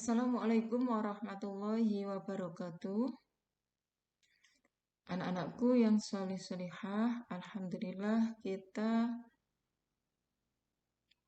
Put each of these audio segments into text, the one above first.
Assalamualaikum warahmatullahi wabarakatuh. Anak-anakku yang solih-solihah, alhamdulillah kita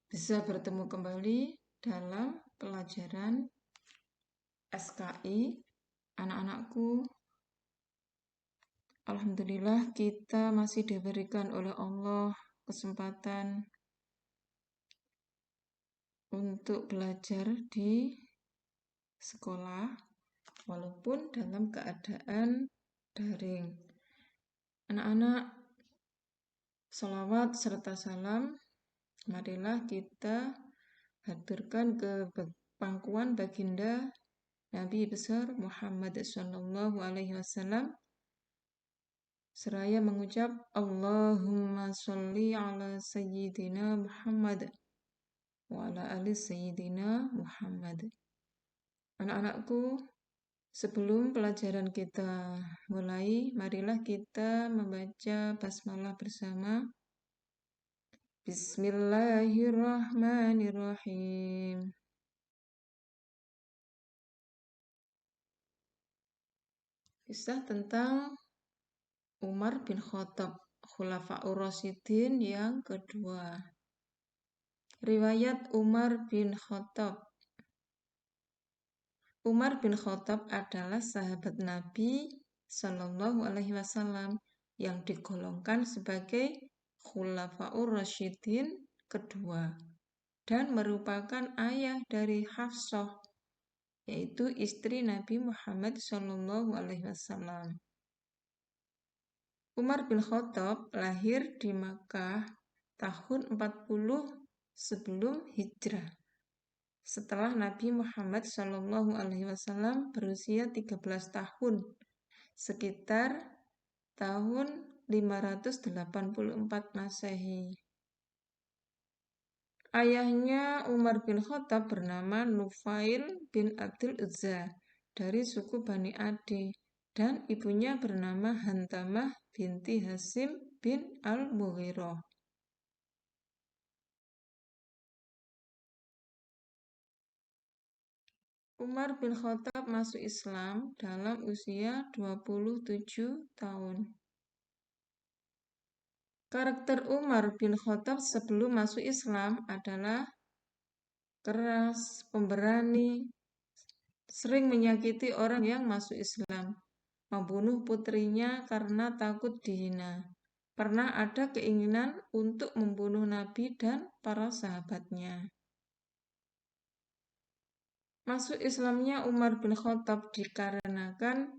bisa bertemu kembali dalam pelajaran SKI. Anak-anakku, alhamdulillah kita masih diberikan oleh Allah kesempatan untuk belajar di sekolah walaupun dalam keadaan daring. Anak-anak, salawat serta salam marilah kita haturkan ke pangkuan baginda Nabi besar Muhammad SAW seraya mengucap Allahumma sholli ala sayyidina Muhammad wa ala ali sayyidina Muhammad. Anak-anakku, sebelum pelajaran kita mulai, marilah kita membaca basmalah bersama. Bismillahirrahmanirrahim. Kisah tentang Umar bin Khattab, Khulafaur Rasyidin yang kedua. Riwayat Umar bin Khattab. Umar bin Khattab adalah sahabat Nabi Shallallahu Alaihi Wasallam yang digolongkan sebagai Khulafaur Rasyidin kedua dan merupakan ayah dari Hafsah, yaitu istri Nabi Muhammad Shallallahu Alaihi Wasallam. Umar bin Khattab lahir di Makkah tahun 40 sebelum hijrah. Setelah Nabi Muhammad SAW berusia 13 tahun, sekitar tahun 584 Masehi. Ayahnya Umar bin Khattab bernama Nufail bin Abdul Uzza dari suku Bani Adi dan ibunya bernama Hantamah binti Hasim bin Al-Mughirah. Umar bin Khattab masuk Islam dalam usia 27 tahun. Karakter Umar bin Khattab sebelum masuk Islam adalah keras, pemberani, sering menyakiti orang yang masuk Islam, membunuh putrinya karena takut dihina. Pernah ada keinginan untuk membunuh Nabi dan para sahabatnya. Masuk Islamnya Umar bin Khattab dikarenakan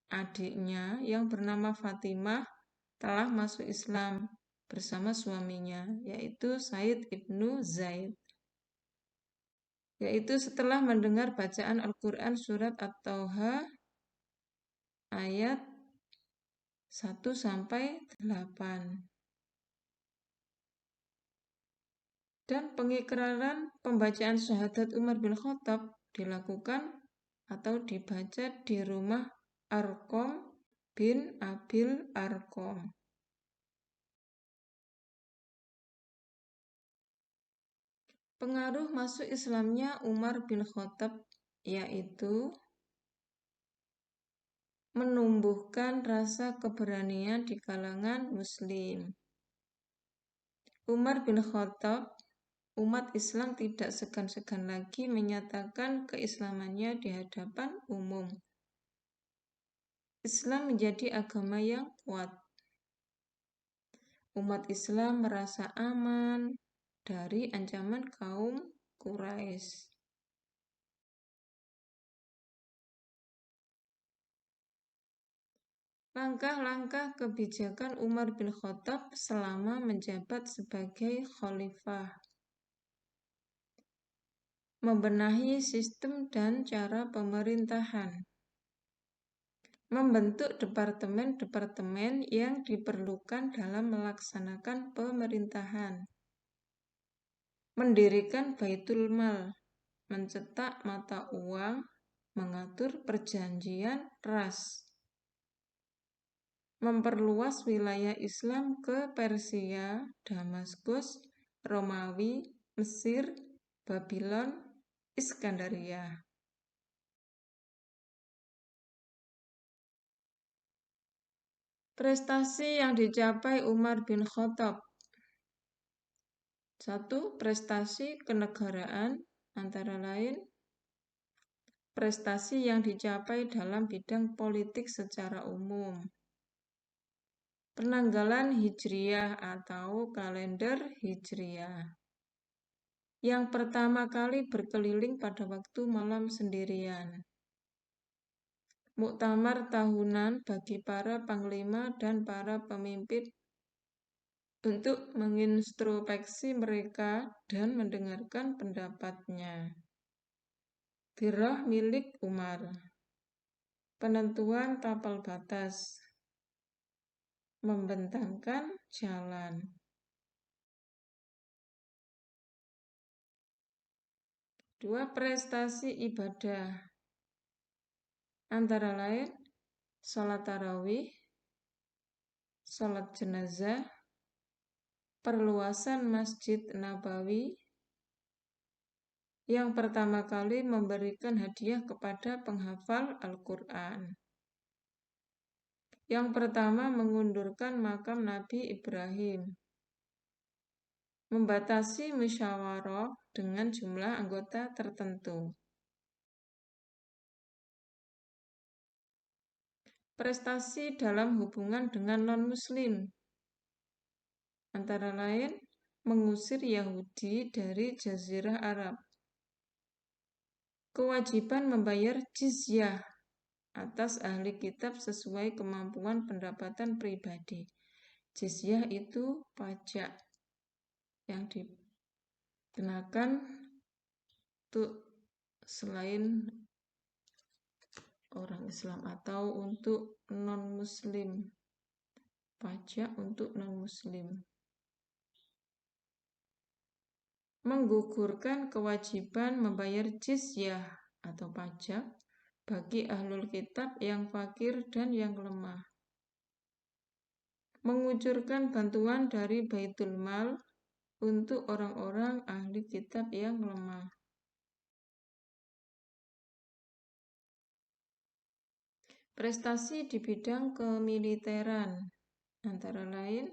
adiknya yang bernama Fatimah telah masuk Islam bersama suaminya, yaitu Said ibnu Zaid. Yaitu setelah mendengar bacaan Al-Quran surat At-Tauha ayat 1-8. Dan pengikraran pembacaan syahadat Umar bin Khattab dilakukan atau dibaca di rumah Arqam bin Abil Arqam. Pengaruh masuk Islamnya Umar bin Khattab yaitu menumbuhkan rasa keberanian di kalangan Muslim. Umar bin Khattab, umat Islam tidak segan-segan lagi menyatakan keislamannya di hadapan umum. Islam menjadi agama yang kuat. Umat Islam merasa aman dari ancaman kaum Quraisy. Langkah-langkah kebijakan Umar bin Khattab selama menjabat sebagai khalifah. Membenahi sistem dan cara pemerintahan. Membentuk departemen-departemen yang diperlukan dalam melaksanakan pemerintahan. Mendirikan Baitul Mal, mencetak mata uang, mengatur perjanjian ras. Memperluas wilayah Islam ke Persia, Damaskus, Romawi, Mesir, Babylon, Iskandaria. Prestasi yang dicapai Umar bin Khattab. 1. Prestasi kenegaraan, antara lain prestasi yang dicapai dalam bidang politik secara umum. Penanggalan Hijriyah atau kalender Hijriyah. Yang pertama kali berkeliling pada waktu malam sendirian. Muktamar tahunan bagi para panglima dan para pemimpin untuk mengintrospeksi mereka dan mendengarkan pendapatnya. Birah milik Umar. Penentuan tapal batas. Membentangkan jalan. Dua, prestasi ibadah. Antara lain, sholat tarawih, sholat jenazah, perluasan Masjid Nabawi, yang pertama kali memberikan hadiah kepada penghafal Al-Quran. Yang pertama mengundurkan makam Nabi Ibrahim. Membatasi musyawarah dengan jumlah anggota tertentu. Prestasi dalam hubungan dengan non-muslim. Antara lain, mengusir Yahudi dari Jazirah Arab. Kewajiban membayar jizyah atas ahli kitab sesuai kemampuan pendapatan pribadi. Jizyah itu pajak yang dikenakan untuk selain orang Islam atau untuk non-muslim. Pajak untuk non-muslim. Menggugurkan kewajiban membayar jizyah atau pajak bagi ahlul kitab yang fakir dan yang lemah. Mengucurkan bantuan dari Baitul Mal untuk orang-orang ahli kitab yang lemah. Prestasi di bidang kemiliteran, antara lain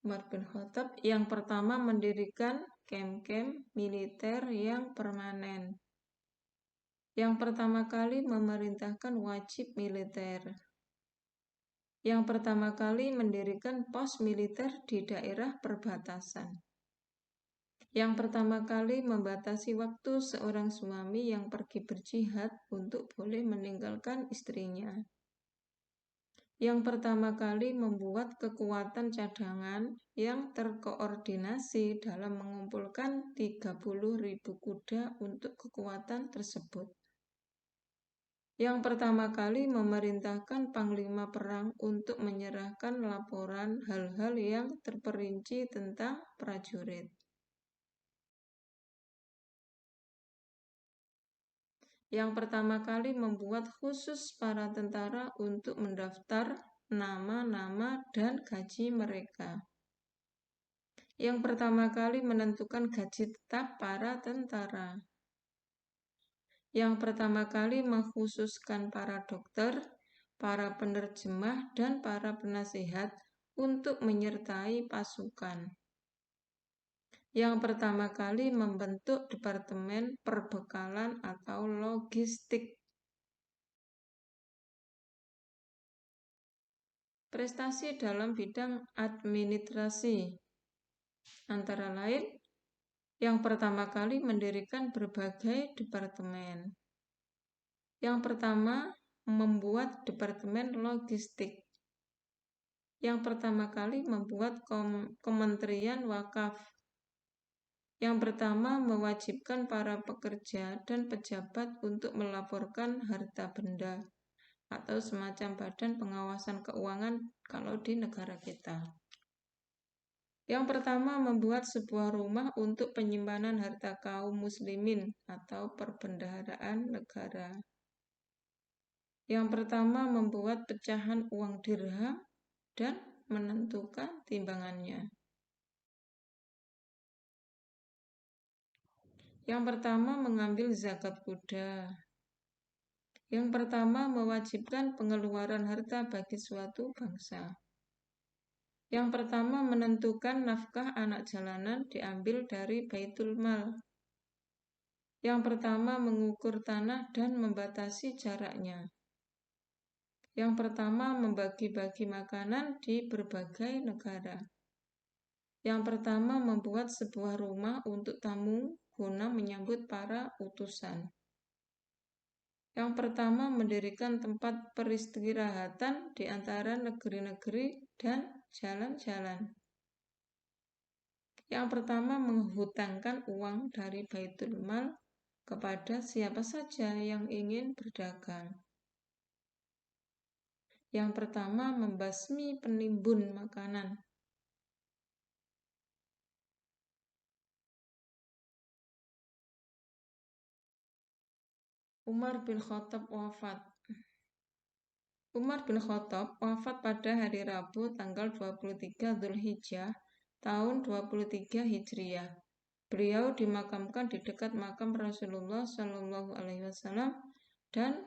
Umar bin Khattab yang pertama mendirikan kamp-kamp militer yang permanen. Yang pertama kali memerintahkan wajib militer. Yang pertama kali mendirikan pos militer di daerah perbatasan. Yang pertama kali membatasi waktu seorang suami yang pergi berjihad untuk boleh meninggalkan istrinya. Yang pertama kali membuat kekuatan cadangan yang terkoordinasi dalam mengumpulkan 30.000 kuda untuk kekuatan tersebut. Yang pertama kali memerintahkan panglima perang untuk menyerahkan laporan hal-hal yang terperinci tentang prajurit. Yang pertama kali membuat khusus para tentara untuk mendaftar nama-nama dan gaji mereka. Yang pertama kali menentukan gaji tetap para tentara. Yang pertama kali mengkhususkan para dokter, para penerjemah, dan para penasihat untuk menyertai pasukan. Yang pertama kali membentuk Departemen Perbekalan atau Logistik. Prestasi dalam bidang administrasi, antara lain, yang pertama kali mendirikan berbagai departemen. Yang pertama, membuat Departemen Logistik. Yang pertama kali membuat Kementerian Wakaf. Yang pertama, mewajibkan para pekerja dan pejabat untuk melaporkan harta benda atau semacam badan pengawasan keuangan kalau di negara kita. Yang pertama, membuat sebuah rumah untuk penyimpanan harta kaum muslimin atau perbendaharaan negara. Yang pertama, membuat pecahan uang dirham dan menentukan timbangannya. Yang pertama, mengambil zakat kuda. Yang pertama, mewajibkan pengeluaran harta bagi suatu bangsa. Yang pertama, menentukan nafkah anak jalanan diambil dari Baitul Mal. Yang pertama, mengukur tanah dan membatasi jaraknya. Yang pertama, membagi-bagi makanan di berbagai negara. Yang pertama, membuat sebuah rumah untuk tamu guna menyambut para utusan. Yang pertama, mendirikan tempat peristirahatan di antara negeri-negeri dan jalan-jalan. Yang pertama, menghutangkan uang dari Baitul Mal kepada siapa saja yang ingin berdagang. Yang pertama, membasmi penimbun makanan. Umar bin Khattab wafat. Umar bin Khattab wafat pada hari Rabu tanggal 23 Dzulhijjah tahun 23 Hijriah. Beliau dimakamkan di dekat makam Rasulullah Shallallahu Alaihi Wasallam dan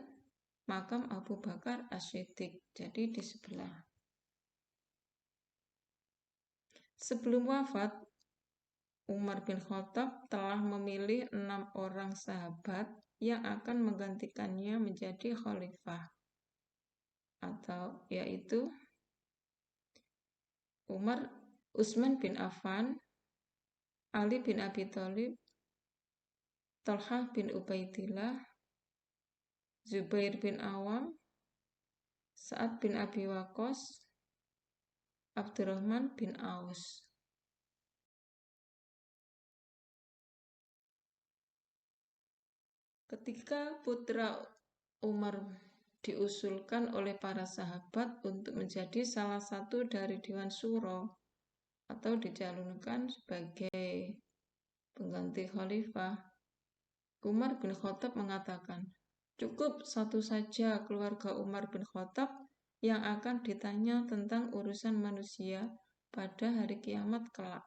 makam Abu Bakar As-Siddiq. Jadi di sebelah. Sebelum wafat, Umar bin Khattab telah memilih 6 orang sahabat yang akan menggantikannya menjadi khalifah, atau yaitu Utsman bin Affan, Ali bin Abi Thalib, Thalhah bin Ubaidillah, Zubair bin Awam, Sa'ad bin Abi Waqqas, Abdurrahman bin Aus. Ketika putra Umar diusulkan oleh para sahabat untuk menjadi salah satu dari Dewan Syuro atau dicalonkan sebagai pengganti khalifah, Umar bin Khattab mengatakan, cukup satu saja keluarga Umar bin Khattab yang akan ditanya tentang urusan manusia pada hari kiamat kelak.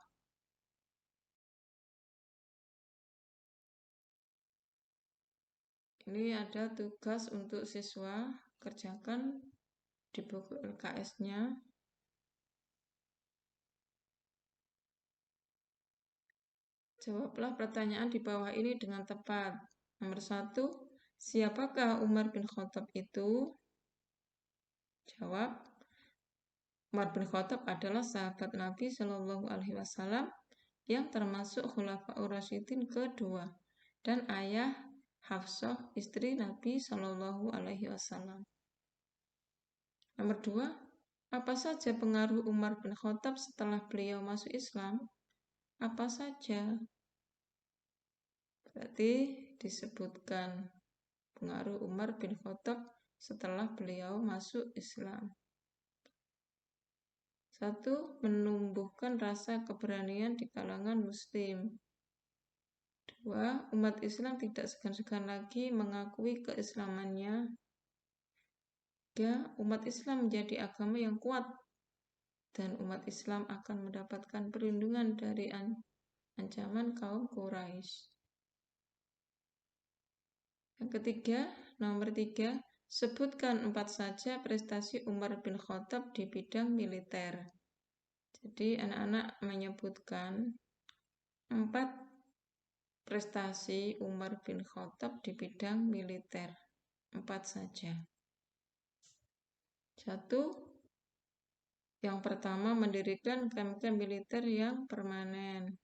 Ini ada tugas untuk siswa, kerjakan di buku LKS-nya. Jawablah pertanyaan di bawah ini dengan tepat. Nomor 1, siapakah Umar bin Khattab itu? Jawab, Umar bin Khattab adalah sahabat Nabi Shallallahu Alaihi Wasallam yang termasuk Khulafaur Rasyidin kedua dan ayah Hafsah istri Nabi Shallallahu Alaihi Wasallam. Nomor 2, apa saja pengaruh Umar bin Khattab setelah beliau masuk Islam? Apa saja? Berarti disebutkan pengaruh Umar bin Khattab setelah beliau masuk Islam. 1. Menumbuhkan rasa keberanian di kalangan Muslim. 2. Umat Islam tidak segan-segan lagi mengakui keislamannya. 3. Umat Islam menjadi agama yang kuat dan umat Islam akan mendapatkan perlindungan dari ancaman kaum Quraisy. Yang ketiga, nomor 3, sebutkan 4 saja prestasi Umar bin Khattab di bidang militer. Jadi anak-anak menyebutkan 4 prestasi Umar bin Khattab di bidang militer. 4 saja. 1. Yang pertama, mendirikan kamp-kamp militer yang permanen.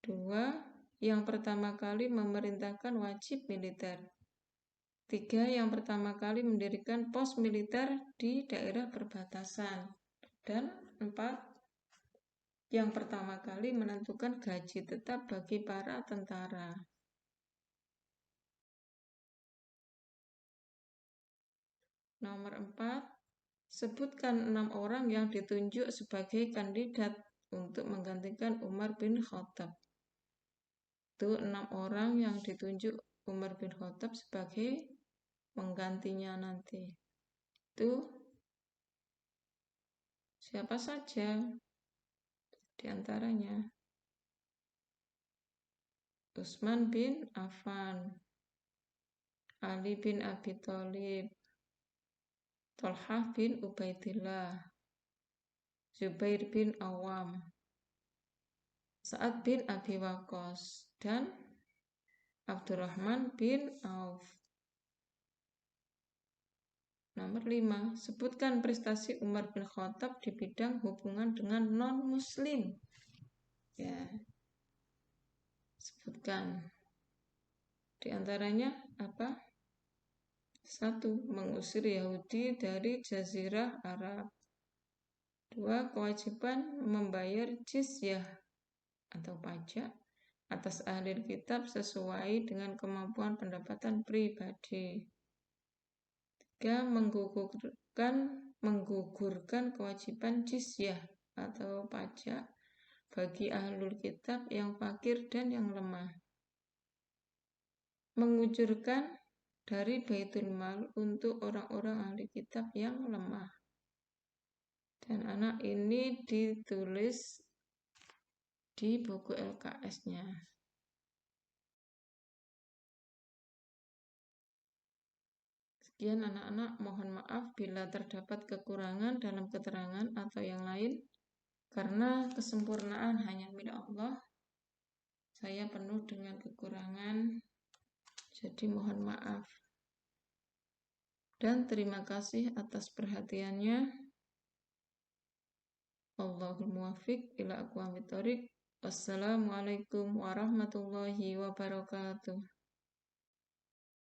2. Yang pertama kali memerintahkan wajib militer. 3. Yang pertama kali mendirikan pos militer di daerah perbatasan. Dan 4. Yang pertama kali menentukan gaji tetap bagi para tentara. Nomor 4. Sebutkan 6 orang yang ditunjuk sebagai kandidat untuk menggantikan Umar bin Khattab. Itu 6 orang yang ditunjuk Umar bin Khattab sebagai penggantinya nanti. Itu siapa saja di antaranya? Utsman bin Affan, Ali bin Abi Thalib, Thalhah bin Ubaidillah, Zubair bin Awam, Sa'ad bin Abi Waqqas, dan Abdurrahman bin Auf. Nomor 5. Sebutkan prestasi Umar bin Khattab di bidang hubungan dengan non-muslim. Ya, sebutkan. Di antaranya apa? 1. Mengusir Yahudi dari Jazirah Arab. 2. Kewajiban membayar jizyah atau pajak atas ahli kitab sesuai dengan kemampuan pendapatan pribadi. 3. Menggugurkan kewajiban jizyah atau pajak bagi ahlul kitab yang fakir dan yang lemah. Mengucurkan dari Baitul Mal untuk orang-orang ahli kitab yang lemah. Dan anak ini ditulis di buku LKS-nya. Sekian anak-anak, mohon maaf bila terdapat kekurangan dalam keterangan atau yang lain. Karena kesempurnaan hanya milik Allah, saya penuh dengan kekurangan, jadi mohon maaf. Dan terima kasih atas perhatiannya. Allahul muwaffiq ila aqwamit thoriq. Wassalamualaikum warahmatullahi wabarakatuh.